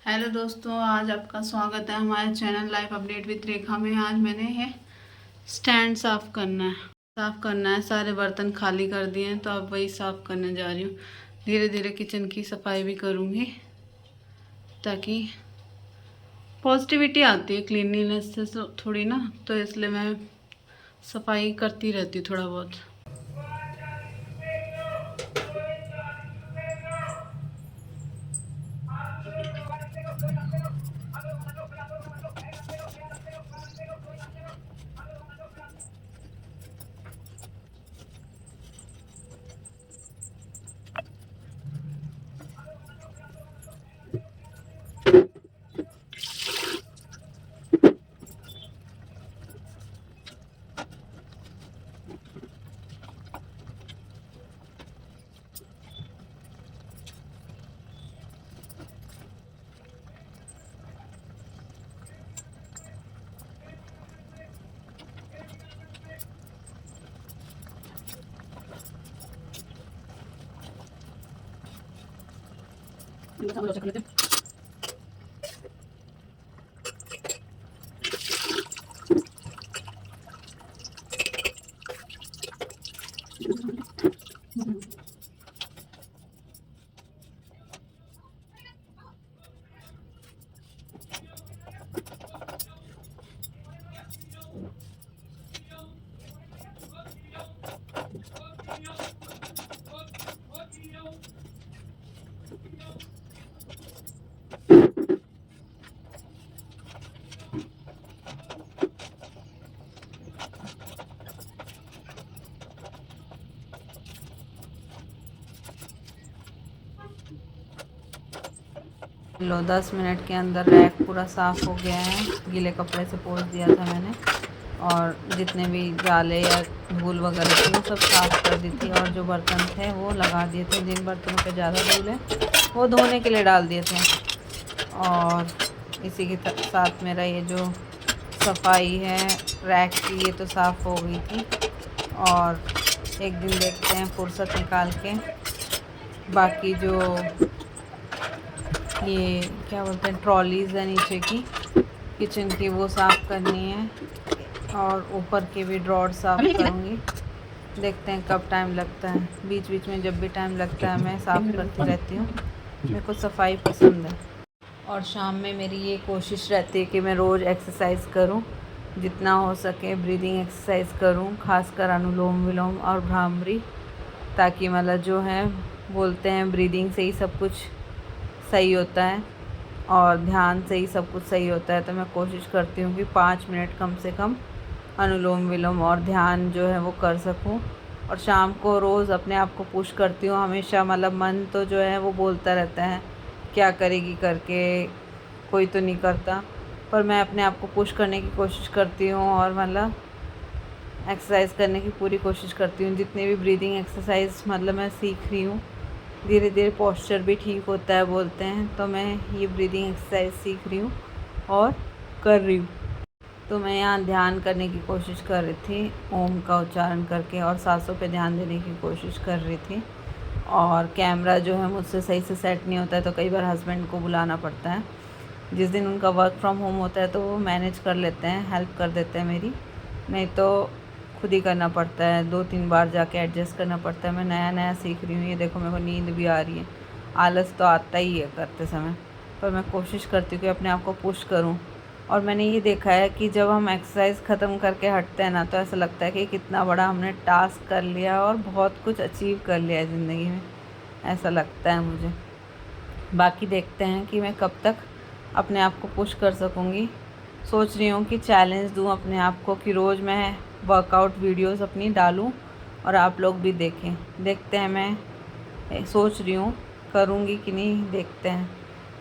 Hello दोस्तों, आज आपका स्वागत है हमारे चैनल लाइफ अपडेट विद रेखा में। आज मैंने है स्टैंड साफ़ करना है। सारे बर्तन खाली कर दिए हैं तो अब वही साफ़ करने जा रही हूँ। धीरे धीरे किचन की सफाई भी करूँगी ताकि पॉजिटिविटी आती है क्लीनलीनेस से थोड़ी ना, तो इसलिए मैं सफाई करती रहती हूँ थोड़ा बहुत। 他们有这个。लो 10 मिनट के अंदर रैक पूरा साफ़ हो गया है। गीले कपड़े से पोंछ दिया था मैंने और जितने भी जाले या धूल वगैरह थी वो सब साफ़ कर दी थी, और जो बर्तन थे वो लगा दिए थे। जिन बर्तनों पे ज़्यादा धूल है वो धोने के लिए डाल दिए थे। और इसी के साथ मेरा ये जो सफाई है रैक की ये तो साफ़ हो गई थी। और एक दिन देखते हैं फुर्सत निकाल के बाकी जो ये क्या बोलते हैं ट्रॉलीज़ है नीचे की किचन की वो साफ़ करनी है, और ऊपर के भी ड्रॉर साफ़ करूँगी। देखते हैं कब टाइम लगता है। बीच बीच में जब भी टाइम लगता है मैं साफ़ करती रहती हूँ। मेरे को सफाई पसंद है। और शाम में मेरी ये कोशिश रहती है कि मैं रोज़ एक्सरसाइज करूँ, जितना हो सके ब्रीदिंग एक्सरसाइज करूँ, खासकर अनुलोम विलोम और भ्रामरी, ताकि मतलब जो है बोलते हैं ब्रीदिंग से ही सब कुछ सही होता है और ध्यान से ही सब कुछ सही होता है। तो मैं कोशिश करती हूँ कि 5 मिनट कम से कम अनुलोम विलोम और ध्यान जो है वो कर सकूँ। और शाम को रोज़ अपने आप को पुश करती हूँ हमेशा। मतलब मन तो जो है वो बोलता रहता है क्या करेगी करके, कोई तो नहीं करता, पर मैं अपने आप को पुश करने की कोशिश करती हूँ और मतलब एक्सरसाइज करने की पूरी कोशिश करती हूँ। जितनी भी ब्रीदिंग एक्सरसाइज मतलब मैं सीख रही हूँ, धीरे धीरे पोस्चर भी ठीक होता है बोलते हैं, तो मैं ये ब्रीदिंग एक्सरसाइज सीख रही हूँ और कर रही हूँ। तो मैं यहाँ ध्यान करने की कोशिश कर रही थी, ओम का उच्चारण करके, और सांसों पे ध्यान देने की कोशिश कर रही थी। और कैमरा जो है मुझसे सही से सेट नहीं होता है तो कई बार हस्बैंड को बुलाना पड़ता है। जिस दिन उनका वर्क फ्रॉम होम होता है तो वो मैनेज कर लेते हैं, हेल्प कर देते हैं मेरी, नहीं तो खुद ही करना पड़ता है। 2-3 बार जाके एडजस्ट करना पड़ता है। मैं नया नया सीख रही हूँ। ये देखो मेरे को नींद भी आ रही है, आलस तो आता ही है करते समय, पर मैं कोशिश करती हूँ कि अपने आप को पुश करूँ। और मैंने ये देखा है कि जब हम एक्सरसाइज ख़त्म करके हटते हैं ना तो ऐसा लगता है कि कितना बड़ा हमने टास्क कर लिया और बहुत कुछ अचीव कर लिया है ज़िंदगी में, ऐसा लगता है मुझे। बाकी देखते हैं कि मैं कब तक अपने आप को पुश कर सकूँगी। सोच रही हूँ कि चैलेंज दूँ अपने आप को कि रोज़ मैं वर्कआउट वीडियोस अपनी डालूँ और आप लोग भी देखें। देखते हैं, मैं सोच रही हूँ करूँगी कि नहीं, देखते हैं।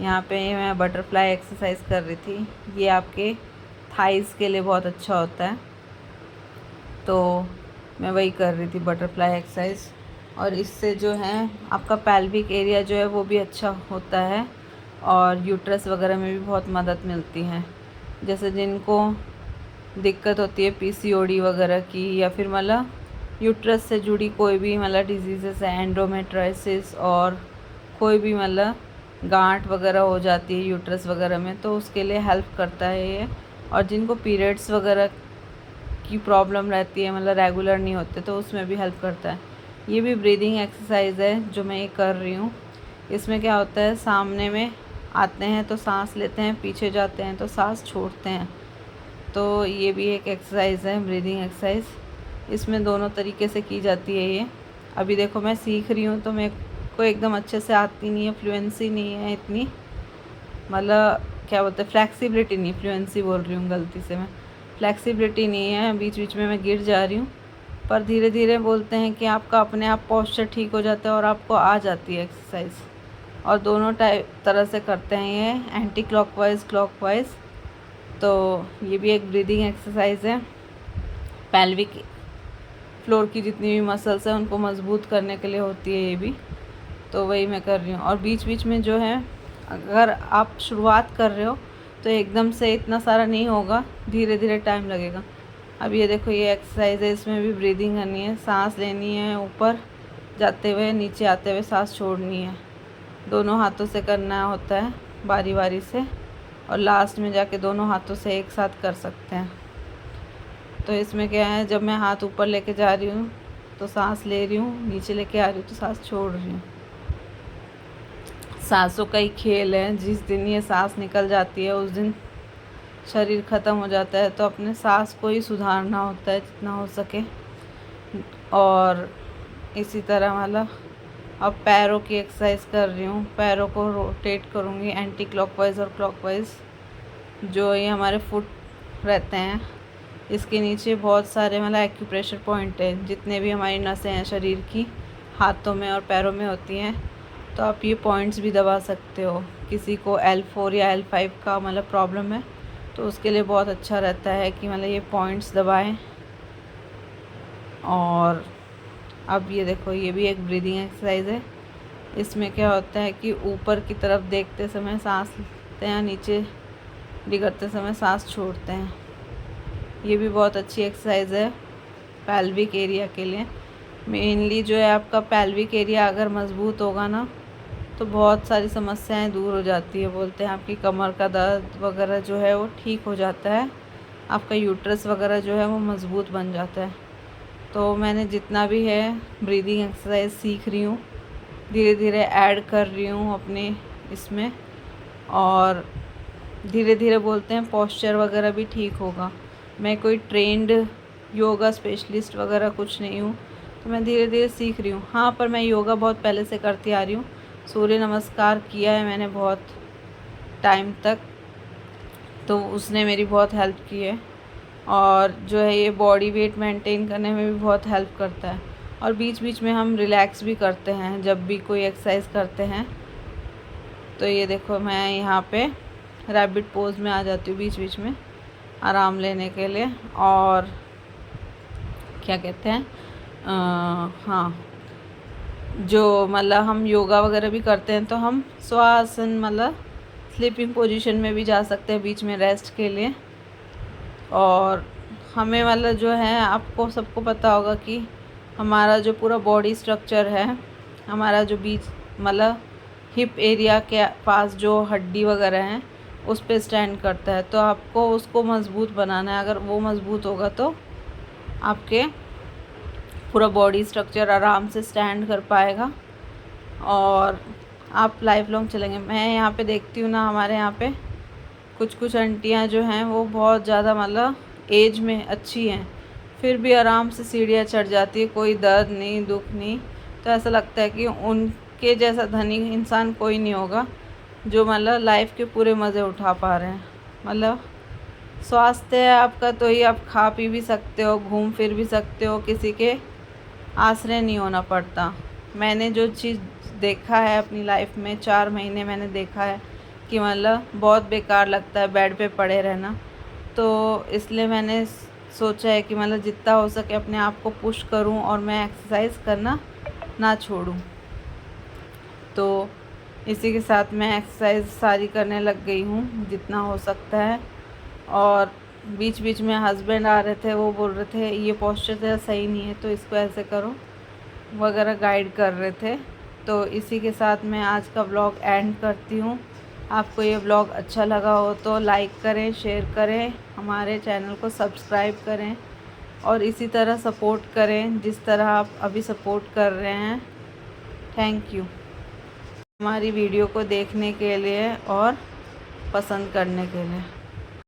यहाँ पे मैं बटरफ्लाई एक्सरसाइज कर रही थी। ये आपके थाइज़ के लिए बहुत अच्छा होता है, तो मैं वही कर रही थी बटरफ्लाई एक्सरसाइज। और इससे जो है आपका पेल्विक एरिया जो है वो भी अच्छा होता है और यूट्रस वगैरह में भी बहुत मदद मिलती है। जैसे जिनको दिक्कत होती है पीसीओडी वगैरह की, या फिर मतलब यूट्रस से जुड़ी कोई भी मतलब डिजीज़ेस है, एंडोमेट्राइसिस और कोई भी मतलब गांठ वगैरह हो जाती है यूट्रस वगैरह में, तो उसके लिए हेल्प करता है ये। और जिनको पीरियड्स वगैरह की प्रॉब्लम रहती है, मतलब रेगुलर नहीं होते, तो उसमें भी हेल्प करता है। ये भी ब्रीदिंग एक्सरसाइज है जो मैं ये कर रही हूँ। इसमें क्या होता है, सामने में आते हैं तो सांस लेते हैं, पीछे जाते हैं तो सांस छोड़ते हैं। तो ये भी एक एक्सरसाइज है, ब्रीदिंग एक्सरसाइज। इसमें दोनों तरीके से की जाती है ये। अभी देखो मैं सीख रही हूँ तो मेरे को एकदम अच्छे से आती नहीं है, फ्लुएंसी नहीं है इतनी, मतलब क्या बोलते हैं, फ्लैक्सिबिलिटी नहीं, फ्लुएंसी बोल रही हूँ गलती से मैं, फ्लैक्सिबिलिटी नहीं है, बीच बीच में मैं गिर जा रही हूँ। पर धीरे धीरे बोलते हैं कि आपका अपने आप पोस्चर ठीक हो जाता है और आपको आ जाती है एक्सरसाइज। और दोनों तरह से करते हैं ये, एंटी क्लॉकवाइज क्लॉकवाइज। तो ये भी एक ब्रीदिंग एक्सरसाइज है। पेल्विक फ्लोर की जितनी भी मसल्स हैं उनको मजबूत करने के लिए होती है ये भी। तो वही मैं कर रही हूँ। और बीच बीच में जो है, अगर आप शुरुआत कर रहे हो तो एकदम से इतना सारा नहीं होगा, धीरे धीरे टाइम लगेगा। अब ये देखो ये एक्सरसाइज है, इसमें भी ब्रीदिंग करनी है, सांस लेनी है, ऊपर जाते हुए नीचे आते हुए सांस छोड़नी है। दोनों हाथों से करना होता है बारी बारी से, और लास्ट में जाके दोनों हाथों से एक साथ कर सकते हैं। तो इसमें क्या है, जब मैं हाथ ऊपर लेके जा रही हूँ तो सांस ले रही हूँ, नीचे लेके आ रही हूँ तो सांस छोड़ रही हूँ। सांसों का ही खेल है। जिस दिन ये सांस निकल जाती है उस दिन शरीर ख़त्म हो जाता है। तो अपने सांस को ही सुधारना होता है जितना हो सके। और इसी तरह मतलब अब पैरों की एक्सरसाइज कर रही हूँ, पैरों को रोटेट करूँगी एंटी क्लॉकवाइज और क्लॉकवाइज। जो ये हमारे फुट रहते हैं इसके नीचे बहुत सारे मतलब एक्यूप्रेशर पॉइंट हैं, जितने भी हमारी नसें हैं शरीर की, हाथों में और पैरों में होती हैं। तो आप ये पॉइंट्स भी दबा सकते हो। किसी को L4 या L5 का मतलब प्रॉब्लम है तो उसके लिए बहुत अच्छा रहता है कि मतलब ये पॉइंट्स दबाएं। और अब ये देखो ये भी एक ब्रीदिंग एक्सरसाइज है। इसमें क्या होता है कि ऊपर की तरफ देखते समय सांस लेते हैं, नीचे डिगरते समय सांस छोड़ते हैं। ये भी बहुत अच्छी एक्सरसाइज है पेल्विक एरिया के लिए। मेनली जो है आपका पेल्विक एरिया अगर मज़बूत होगा ना तो बहुत सारी समस्याएं दूर हो जाती है। बोलते हैं आपकी कमर का दर्द वगैरह जो है वो ठीक हो जाता है, आपका यूट्रस वगैरह जो है वो मज़बूत बन जाता है। तो मैंने जितना भी है ब्रीदिंग एक्सरसाइज सीख रही हूँ, धीरे धीरे ऐड कर रही हूँ अपने इसमें। और धीरे धीरे बोलते हैं पोस्चर वगैरह भी ठीक होगा। मैं कोई ट्रेंड योगा स्पेशलिस्ट वगैरह कुछ नहीं हूँ, तो मैं धीरे धीरे सीख रही हूँ। हाँ, पर मैं योगा बहुत पहले से करती आ रही हूँ। सूर्य नमस्कार किया है मैंने बहुत टाइम तक, तो उसने मेरी बहुत हेल्प की है। और जो है ये बॉडी वेट मेंटेन करने में भी बहुत हेल्प करता है। और बीच बीच में हम रिलैक्स भी करते हैं जब भी कोई एक्सरसाइज करते हैं। तो ये देखो मैं यहाँ पे रैबिट पोज में आ जाती हूँ बीच बीच में आराम लेने के लिए। और क्या कहते हैं, हाँ, जो मतलब हम योगा वगैरह भी करते हैं तो हम स्वासन मतलब स्लीपिंग पोजीशन में भी जा सकते हैं बीच में रेस्ट के लिए। और हमें मतलब जो है, आपको सबको पता होगा कि हमारा जो पूरा बॉडी स्ट्रक्चर है, हमारा जो बीच मतलब हिप एरिया के पास जो हड्डी वगैरह हैं उस पे स्टैंड करता है। तो आपको उसको मज़बूत बनाना है। अगर वो मज़बूत होगा तो आपके पूरा बॉडी स्ट्रक्चर आराम से स्टैंड कर पाएगा और आप लाइफ लॉन्ग चलेंगे। मैं यहाँ पे देखती हूँ ना, हमारे यहाँ पे कुछ आंटियाँ जो हैं वो बहुत ज़्यादा मतलब एज में अच्छी हैं, फिर भी आराम से सीढ़ियाँ चढ़ जाती है, कोई दर्द नहीं, दुख नहीं। तो ऐसा लगता है कि उनके जैसा धनी इंसान कोई नहीं होगा जो मतलब लाइफ के पूरे मज़े उठा पा रहे हैं। मतलब स्वास्थ्य है आपका तो ही आप खा पी भी सकते हो, घूम फिर भी सकते हो, किसी के आश्रय नहीं होना पड़ता। मैंने जो चीज़ देखा है अपनी लाइफ में, 4 महीने मैंने देखा है कि मतलब बहुत बेकार लगता है बेड पे पड़े रहना। तो इसलिए मैंने सोचा है कि मतलब जितना हो सके अपने आप को पुश करूं और मैं एक्सरसाइज करना ना छोड़ूं। तो इसी के साथ मैं एक्सरसाइज सारी करने लग गई हूं जितना हो सकता है। और बीच बीच में हस्बैंड आ रहे थे, वो बोल रहे थे ये पोस्चर तेरा सही नहीं है तो इसको ऐसे करो वगैरह, गाइड कर रहे थे। तो इसी के साथ मैं आज का व्लॉग एंड करती हूँ। आपको ये व्लॉग अच्छा लगा हो तो लाइक करें, शेयर करें, हमारे चैनल को सब्सक्राइब करें और इसी तरह सपोर्ट करें जिस तरह आप अभी सपोर्ट कर रहे हैं। थैंक यू हमारी वीडियो को देखने के लिए और पसंद करने के लिए।